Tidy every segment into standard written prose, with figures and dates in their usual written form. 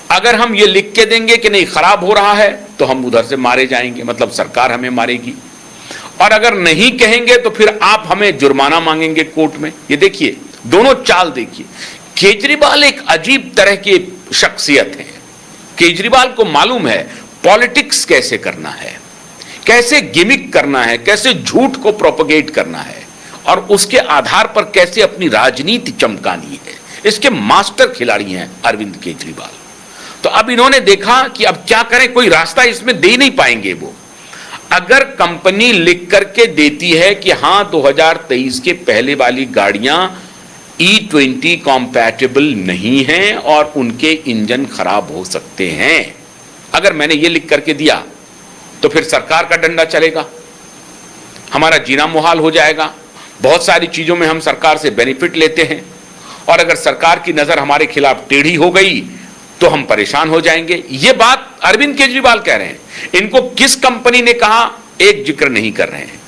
अगर हम ये लिख के देंगे कि नहीं खराब हो रहा है तो हम उधर से मारे जाएंगे, मतलब सरकार हमें मारेगी। और अगर नहीं कहेंगे तो फिर आप हमें जुर्माना मांगेंगे कोर्ट में। ये देखिए दोनों चाल देखिए। केजरीवाल एक अजीब तरह की शख्सियत है। केजरीवाल को मालूम है पॉलिटिक्स कैसे करना है, कैसे गिमिक करना है, कैसे झूठ को प्रोपगेट करना है और उसके आधार पर कैसे अपनी राजनीति चमकानी है। इसके मास्टर खिलाड़ी हैं अरविंद केजरीवाल। तो अब इन्होंने देखा कि अब क्या करें, कोई रास्ता इसमें दे नहीं पाएंगे वो। अगर कंपनी लिख करके देती है कि हां 2023 के पहले वाली गाड़ियां E20 कॉम्पैटिबल नहीं हैं और उनके इंजन खराब हो सकते हैं, अगर मैंने ये लिख करके दिया तो फिर सरकार का डंडा चलेगा, हमारा जीना मुहाल हो जाएगा। बहुत सारी चीजों में हम सरकार से बेनिफिट लेते हैं और अगर सरकार की नजर हमारे खिलाफ टेढ़ी हो गई तो हम परेशान हो जाएंगे। ये बात अरविंद केजरीवाल कह रहे हैं। इनको किस कंपनी ने कहा एक जिक्र नहीं कर रहे हैं,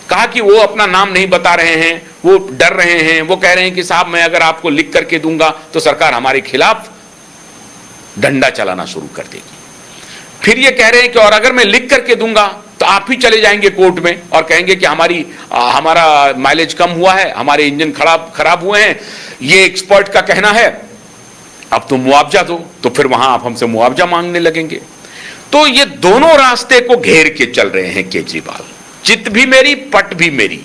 कहा कि वो अपना नाम नहीं बता रहे हैं, वो डर रहे हैं, वो कह रहे हैं कि साहब मैं अगर आपको लिख करके दूंगा तो सरकार हमारे खिलाफ डंडा चलाना शुरू कर देगी। फिर ये कह रहे हैं कि और अगर मैं लिख करके दूंगा तो आप ही चले जाएंगे कोर्ट में और कहेंगे कि हमारा माइलेज कम हुआ है, हमारे इंजन खराब हुए हैं, ये एक्सपर्ट का कहना है, अब तो मुआवजा दो। तो फिर वहां आप हमसे मुआवजा मांगने लगेंगे। तो ये दोनों रास्ते को घेर के चल रहे हैं केजरीवाल। चित भी मेरी पट भी मेरी।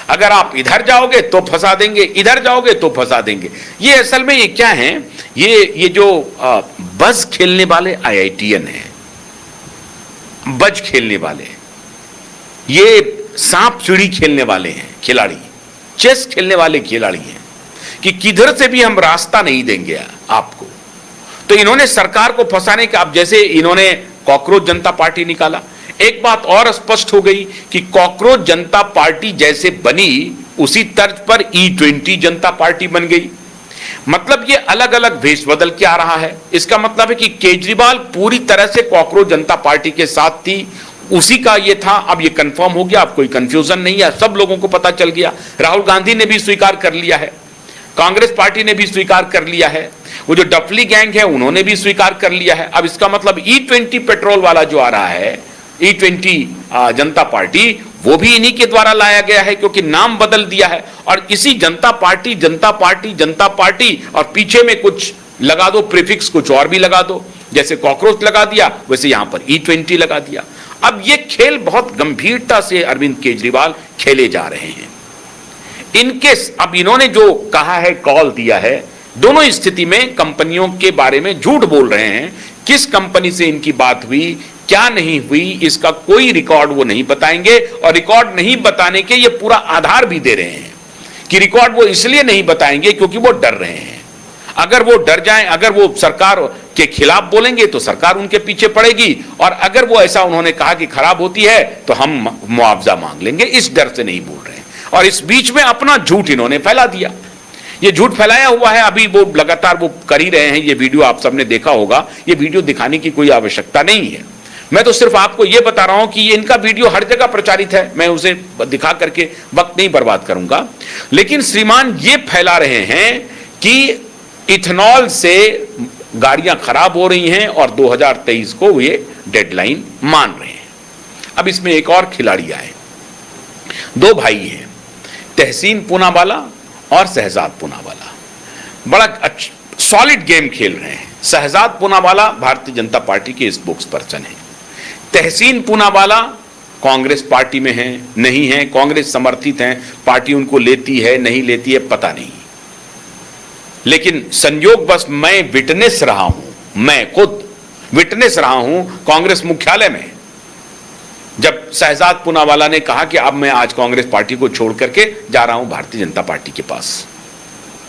अगर आप इधर जाओगे तो फंसा देंगे, इधर जाओगे तो फंसा देंगे। ये असल में ये क्या है, ये जो बज खेलने वाले IITian हैं, बज खेलने वाले, ये सांप सीढ़ी खेलने वाले हैं खिलाड़ी, चेस खेलने वाले खिलाड़ी हैं कि किधर से भी हम रास्ता नहीं देंगे आपको। तो इन्होंने सरकार को फंसाने का, अब जैसे इन्होंने कॉकरोच जनता पार्टी निकाला, एक बात और स्पष्ट हो गई कि कॉकरोच जनता पार्टी जैसे बनी उसी तर्ज पर E20 जनता पार्टी बन गई। मतलब ये अलग अलग भेष बदल के आ रहा है। इसका मतलब है कि केजरीवाल पूरी तरह से कॉकरोच जनता पार्टी के साथ थी, उसी का ये था। अब ये कंफर्म हो गया, अब कोई कंफ्यूजन नहीं है, सब लोगों को पता चल गया। राहुल गांधी ने भी स्वीकार कर लिया है, कांग्रेस पार्टी ने भी स्वीकार कर लिया है, वो जो डफली गैंग है उन्होंने भी स्वीकार कर लिया है। अब इसका मतलब E20 पेट्रोल वाला जो आ रहा है, E20 जनता पार्टी, वो भी इन्हीं के द्वारा लाया गया है क्योंकि नाम बदल दिया है। और इसी जनता पार्टी जनता पार्टी जनता पार्टी और पीछे में कुछ लगा दो, प्रीफिक्स कुछ और भी लगा दो, जैसे कॉकरोच लगा दिया वैसे यहां पर E20 लगा दिया। अब ये खेल बहुत गंभीरता से अरविंद केजरीवाल खेले जा रहे हैं। अब इन्होंने जो कहा है, कॉल दिया है, दोनों स्थिति में कंपनियों के बारे में झूठ बोल रहे हैं। किस कंपनी से इनकी बात हुई, क्या नहीं हुई, इसका कोई रिकॉर्ड वो नहीं बताएंगे। और रिकॉर्ड नहीं बताने के ये पूरा आधार भी दे रहे हैं कि रिकॉर्ड वो इसलिए नहीं बताएंगे क्योंकि वो डर रहे हैं। अगर वो डर जाएं, अगर वो सरकार के खिलाफ बोलेंगे तो सरकार उनके पीछे पड़ेगी, और अगर वो ऐसा उन्होंने कहा कि खराब होती है तो हम मुआवजा मांग लेंगे, इस डर से नहीं बोल रहे हैं। और इस बीच में अपना झूठ इन्होंने फैला दिया। ये झूठ फैलाया हुआ है, अभी वो लगातार वो कर ही रहे हैं। ये वीडियो आप सबने देखा होगा, ये वीडियो दिखाने की कोई आवश्यकता नहीं है। मैं तो सिर्फ आपको ये बता रहा हूं कि ये इनका वीडियो हर जगह प्रचारित है, मैं उसे दिखा करके वक्त नहीं बर्बाद करूंगा। लेकिन श्रीमान ये फैला रहे हैं कि इथेनॉल से गाड़ियां खराब हो रही हैं और 2023 को ये डेडलाइन मान रहे हैं। अब इसमें एक और खिलाड़ी आए, दो भाई हैं, तहसीन पूनावाला और शहजाद पूनावाला। बड़ा सॉलिड गेम खेल रहे हैं। शहजाद पूनावाला भारतीय जनता पार्टी के स्पोक्स पर्सन हैं। तहसीन पूनावाला कांग्रेस पार्टी में हैं, नहीं हैं, कांग्रेस समर्थित हैं, पार्टी उनको लेती है नहीं लेती है पता नहीं। लेकिन संयोगवश मैं विटनेस रहा हूं, मैं खुद विटनेस रहा हूं कांग्रेस मुख्यालय में, जब शहजाद पूनावाला ने कहा कि अब मैं आज कांग्रेस पार्टी को छोड़ करके जा रहा हूं भारतीय जनता पार्टी के पास।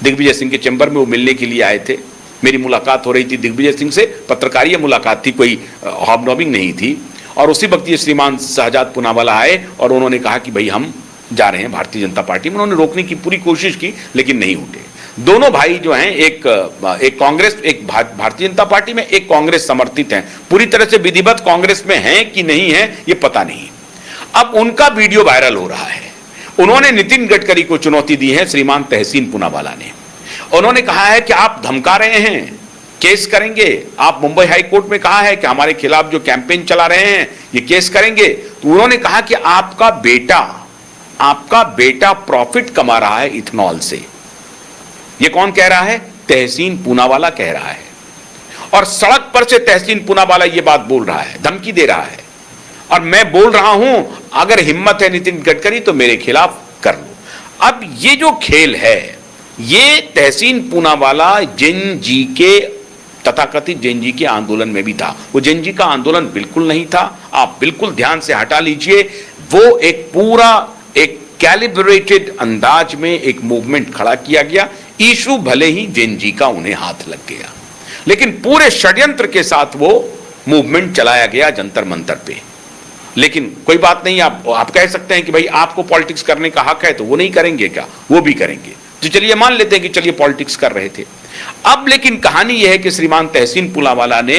दिग्विजय सिंह के चैम्बर में वो मिलने के लिए आए थे, मेरी मुलाकात हो रही थी दिग्विजय सिंह से, पत्रकारीय मुलाकात थी, कोई हॉबनॉबिंग नहीं थी। और उसी वक्त ये श्रीमान शहजाद पूनावाला आए और उन्होंने कहा कि भाई हम जा रहे हैं भारतीय जनता पार्टी में। उन्होंने रोकने की पूरी कोशिश की लेकिन नहीं उठे। दोनों भाई जो हैं, एक कांग्रेस, एक भारतीय जनता पार्टी में, एक कांग्रेस समर्थित हैं, पूरी तरह से विधिवत कांग्रेस में हैं कि नहीं है ये पता नहीं। अब उनका वीडियो वायरल हो रहा है। उन्होंने नितिन गडकरी को चुनौती दी है, श्रीमान तहसीन पूनावाला ने। उन्होंने कहा है कि आप धमका रहे हैं केस करेंगे। आप मुंबई हाई कोर्ट में कहा है कि हमारे खिलाफ जो कैंपेन चला रहे हैं ये केस करेंगे। तो उन्होंने कहा कि आपका बेटा प्रॉफिट कमा रहा है इथेनॉल से। ये कौन कह रहा है? तहसीन पूनावाला कह रहा है। और सड़क पर से तहसीन पूनावाला ये बात बोल रहा है, धमकी दे रहा है। और मैं बोल रहा हूं अगर हिम्मत है नितिन गडकरी तो मेरे खिलाफ कर लो। अब ये जो खेल है ये तहसीन पूनावाला जिन जी के तथाकथित जैन जी के आंदोलन में भी था। वो जैन जी का आंदोलन बिल्कुल नहीं था, आप बिल्कुल ध्यान से हटा लीजिए। वो एक पूरा एक कैलिब्रेटेड अंदाज में एक मूवमेंट खड़ा किया गया। इशू भले ही जैन जी का उन्हें हाथ लग गया, लेकिन पूरे षड्यंत्र के साथ वो मूवमेंट चलाया गया जंतर मंतर पे। लेकिन कोई बात नहीं, आप कह सकते हैं कि भाई आपको पॉलिटिक्स करने का हक है, तो वो नहीं करेंगे क्या? वो भी करेंगे। तो चलिए मान लेते हैं कि चलिए पॉलिटिक्स कर रहे थे। अब लेकिन कहानी यह है कि श्रीमान तहसीन पूनावाला ने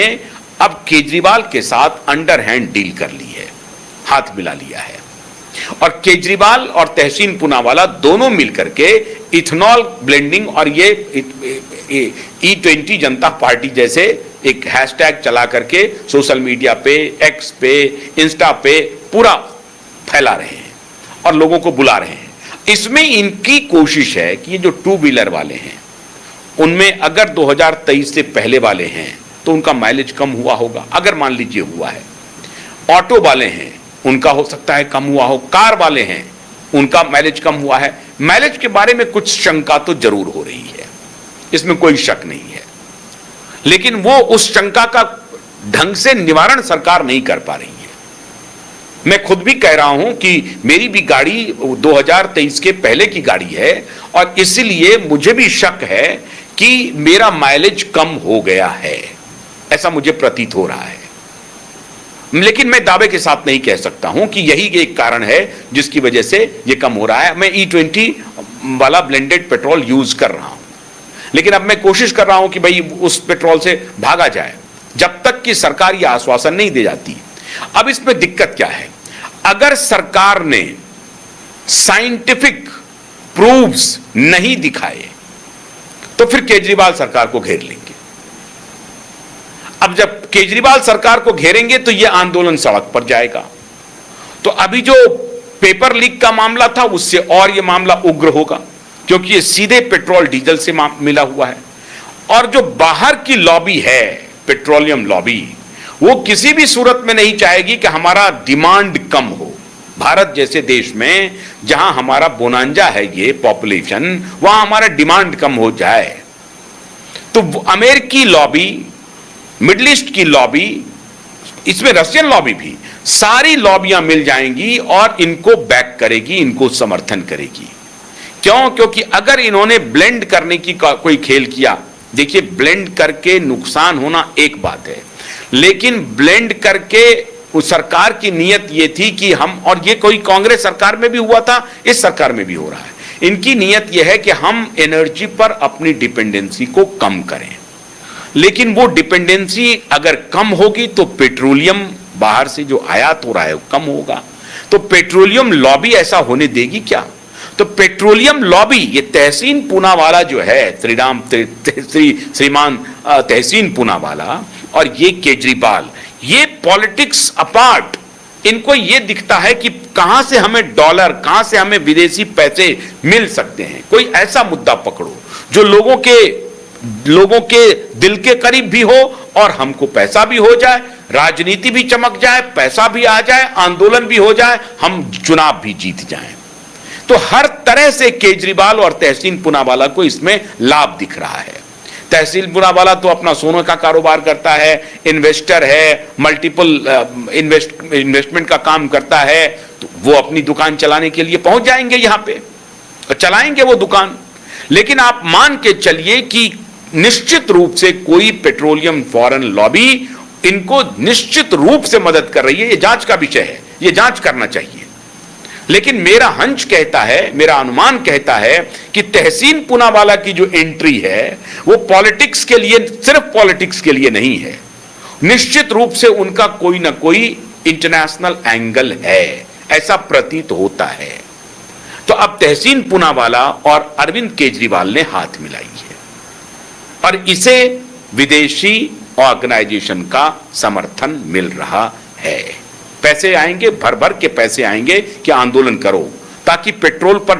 अब केजरीवाल के साथ अंडरहैंड डील कर ली है, हाथ मिला लिया है। और केजरीवाल और तहसीन पूनावाला दोनों मिलकर के इथेनॉल ब्लेंडिंग और ये E20 जनता पार्टी जैसे एक हैशटैग चला करके सोशल मीडिया पे, एक्स पे, इंस्टा पे पूरा फैला रहे हैं और लोगों को बुला रहे हैं। इसमें इनकी कोशिश है कि ये जो टू व्हीलर वाले हैं उनमें अगर 2023 से पहले वाले हैं तो उनका माइलेज कम हुआ होगा, अगर मान लीजिए हुआ है। ऑटो वाले हैं उनका हो सकता है कम हुआ हो, कार वाले हैं उनका माइलेज कम हुआ है। माइलेज के बारे में कुछ शंका तो जरूर हो रही है, इसमें कोई शक नहीं है, लेकिन वो उस शंका का ढंग से निवारण सरकार नहीं कर पा रही है। मैं खुद भी कह रहा हूं कि मेरी भी गाड़ी 2023 के पहले की गाड़ी है और इसलिए मुझे भी शक है कि मेरा माइलेज कम हो गया है, ऐसा मुझे प्रतीत हो रहा है। लेकिन मैं दावे के साथ नहीं कह सकता हूं कि यही एक कारण है जिसकी वजह से यह कम हो रहा है। मैं E20 वाला ब्लेंडेड पेट्रोल यूज कर रहा हूं, लेकिन अब मैं कोशिश कर रहा हूं कि भाई उस पेट्रोल से भागा जाए जब तक कि सरकार यह आश्वासन नहीं दे जाती। अब इसमें दिक्कत क्या है? अगर सरकार ने साइंटिफिक प्रूफ्स नहीं दिखाए तो फिर केजरीवाल सरकार को घेर लेंगे। अब जब केजरीवाल सरकार को घेरेंगे तो यह आंदोलन सड़क पर जाएगा। तो अभी जो पेपर लीक का मामला था उससे और यह मामला उग्र होगा, क्योंकि यह सीधे पेट्रोल डीजल से मिला हुआ है। और जो बाहर की लॉबी है, पेट्रोलियम लॉबी, वो किसी भी सूरत में नहीं चाहेगी कि हमारा डिमांड कम हो। भारत जैसे देश में जहां हमारा बोनांजा है ये पॉपुलेशन, वहां हमारा डिमांड कम हो जाए। तो अमेरिकी लॉबी, मिडिल ईस्ट की लॉबी, इसमें रशियन लॉबी भी, सारी लॉबियां मिल जाएंगी और इनको बैक करेगी, इनको समर्थन करेगी। क्यों? क्योंकि अगर इन्होंने ब्लेंड करने की कोई खेल किया, देखिए ब्लेंड करके नुकसान होना एक बात है, लेकिन ब्लेंड करके उस सरकार की नीयत ये थी कि हम, और ये कोई कांग्रेस सरकार में भी हुआ था, इस सरकार में भी हो रहा है, इनकी नीयत यह है कि हम एनर्जी पर अपनी डिपेंडेंसी को कम करें। लेकिन वो डिपेंडेंसी अगर कम होगी तो पेट्रोलियम बाहर से जो आयात हो रहा है वो कम होगा। तो पेट्रोलियम लॉबी ऐसा होने देगी क्या? तो पेट्रोलियम लॉबी, ये तहसीन पूनावाला जो है, श्रीमान तहसीन पूनावाला और ये केजरीवाल, ये पॉलिटिक्स अपार्ट, इनको ये दिखता है कि कहां से हमें डॉलर, कहां से हमें विदेशी पैसे मिल सकते हैं। कोई ऐसा मुद्दा पकड़ो जो लोगों के दिल के करीब भी हो और हमको पैसा भी हो जाए, राजनीति भी चमक जाए, पैसा भी आ जाए, आंदोलन भी हो जाए, हम चुनाव भी जीत जाएं। तो हर तरह से केजरीवाल और तहसीन पूनावाला को इसमें लाभ दिख रहा है। तहसीन पूनावाला तो अपना सोने का कारोबार करता है, इन्वेस्टर है, मल्टीपल इन्वेस्टमेंट का काम करता है, तो वो अपनी दुकान चलाने के लिए पहुंच जाएंगे यहां पे और चलाएंगे वो दुकान। लेकिन आप मान के चलिए कि निश्चित रूप से कोई पेट्रोलियम फॉरेन लॉबी इनको निश्चित रूप से मदद कर रही है। ये जांच का विषय है, ये जांच करना चाहिए। लेकिन मेरा हंच कहता है, मेरा अनुमान कहता है कि तहसीन पूनावाला की जो एंट्री है वो पॉलिटिक्स के लिए, सिर्फ पॉलिटिक्स के लिए नहीं है, निश्चित रूप से उनका कोई ना कोई इंटरनेशनल एंगल है, ऐसा प्रतीत होता है। तो अब तहसीन पूनावाला और अरविंद केजरीवाल ने हाथ मिलाई है और इसे विदेशी ऑर्गेनाइजेशन का समर्थन मिल रहा है। पैसे आएंगे, भर भर के पैसे आएंगे कि आंदोलन करो, ताकि पेट्रोल का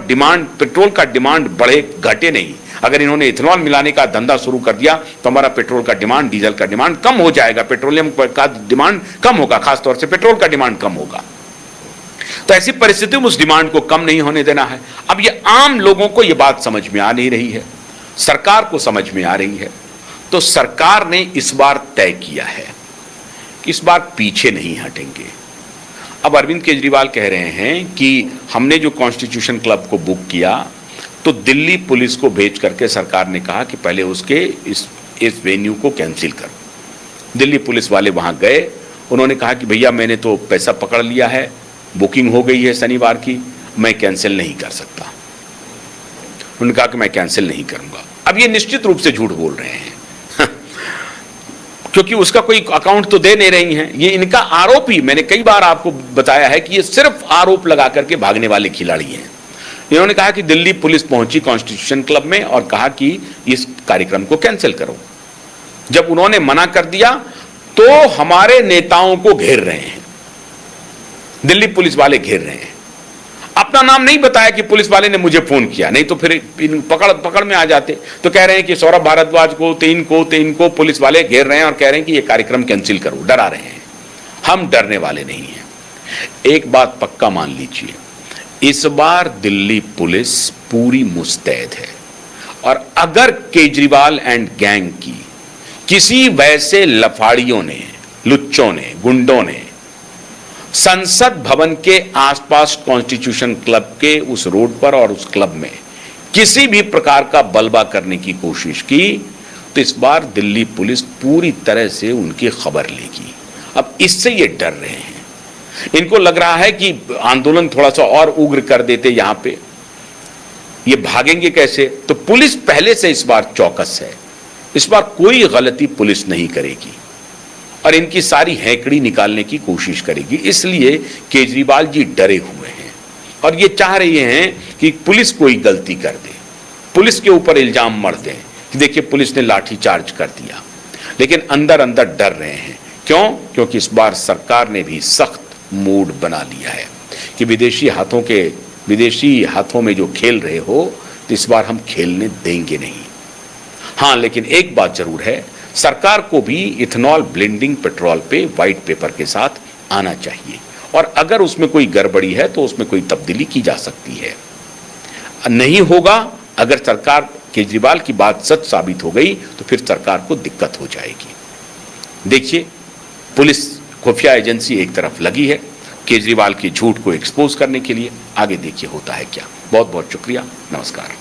डिमांड बढ़े, घटे नहीं। अगर इन्होंने इथेनॉल मिलाने का धंधा शुरू कर दिया तो हमारा पेट्रोल का डिमांड, डीजल का डिमांड कम हो जाएगा, पेट्रोलियम का डिमांड कम होगा, खासतौर से पेट्रोल का डिमांड कम होगा। तो ऐसी परिस्थिति में उस डिमांड को कम नहीं होने देना है। अब ये आम लोगों को ये बात समझ में आ नहीं रही है, सरकार को समझ में आ रही है। तो सरकार ने इस बार तय किया है कि इस बार पीछे नहीं हटेंगे। अब अरविंद केजरीवाल कह रहे हैं कि हमने जो कॉन्स्टिट्यूशन क्लब को बुक किया तो दिल्ली पुलिस को भेज करके सरकार ने कहा कि पहले उसके इस वेन्यू को कैंसिल करो। दिल्ली पुलिस वाले वहां गए, उन्होंने कहा कि भैया मैंने तो पैसा पकड़ लिया है, बुकिंग हो गई है शनिवार की, मैं कैंसिल नहीं कर सकता। उन्होंने कहा कि मैं कैंसिल नहीं करूंगा। अब ये निश्चित रूप से झूठ बोल रहे हैं क्योंकि उसका कोई अकाउंट तो दे नहीं रही हैं। ये इनका आरोप ही, मैंने कई बार आपको बताया है कि ये सिर्फ आरोप लगा करके भागने वाले खिलाड़ी हैं। इन्होंने कहा कि दिल्ली पुलिस पहुंची कॉन्स्टिट्यूशन क्लब में और कहा कि इस कार्यक्रम को कैंसिल करो। जब उन्होंने मना कर दिया तो हमारे नेताओं को घेर रहे हैं, दिल्ली पुलिस वाले घेर रहे हैं। अपना नाम नहीं बताया कि पुलिस वाले ने मुझे फोन किया, नहीं तो फिर पकड़ में आ जाते। तो कह रहे हैं कि सौरभ भारद्वाज को, तीन को पुलिस वाले घेर रहे हैं और कह रहे हैं कि ये कार्यक्रम कैंसिल करो, डरा रहे हैं। हम डरने वाले नहीं हैं। एक बात पक्का मान लीजिए, इस बार दिल्ली पुलिस पूरी मुस्तैद है और अगर केजरीवाल एंड गैंग की किसी वैसे लफाड़ियों ने, लुच्चों ने, गुंडों ने संसद भवन के आसपास कॉन्स्टिट्यूशन क्लब के उस रोड पर और उस क्लब में किसी भी प्रकार का बलवा करने की कोशिश की तो इस बार दिल्ली पुलिस पूरी तरह से उनकी खबर लेगी। अब इससे ये डर रहे हैं। इनको लग रहा है कि आंदोलन थोड़ा सा और उग्र कर देते, यहां पे ये भागेंगे कैसे। तो पुलिस पहले से इस बार चौकस है, इस बार कोई गलती पुलिस नहीं करेगी और इनकी सारी हैकड़ी निकालने की कोशिश करेगी। इसलिए केजरीवाल जी डरे हुए हैं और ये चाह रहे हैं कि पुलिस कोई गलती कर दे, पुलिस के ऊपर इल्जाम मर दें कि देखिए पुलिस ने लाठीचार्ज कर दिया, लेकिन अंदर अंदर डर रहे हैं। क्यों? क्योंकि इस बार सरकार ने भी सख्त मूड बना लिया है कि विदेशी हाथों में जो खेल रहे हो तो इस बार हम खेलने देंगे नहीं। हाँ, लेकिन एक बात जरूर है, सरकार को भी इथेनॉल ब्लेंडिंग पेट्रोल पे व्हाइट पेपर के साथ आना चाहिए और अगर उसमें कोई गड़बड़ी है तो उसमें कोई तब्दीली की जा सकती है। नहीं होगा, अगर सरकार केजरीवाल की बात सच साबित हो गई तो फिर सरकार को दिक्कत हो जाएगी। देखिए, पुलिस खुफिया एजेंसी एक तरफ लगी है केजरीवाल के झूठ को एक्सपोज करने के लिए, आगे देखिए होता है क्या। बहुत बहुत शुक्रिया, नमस्कार।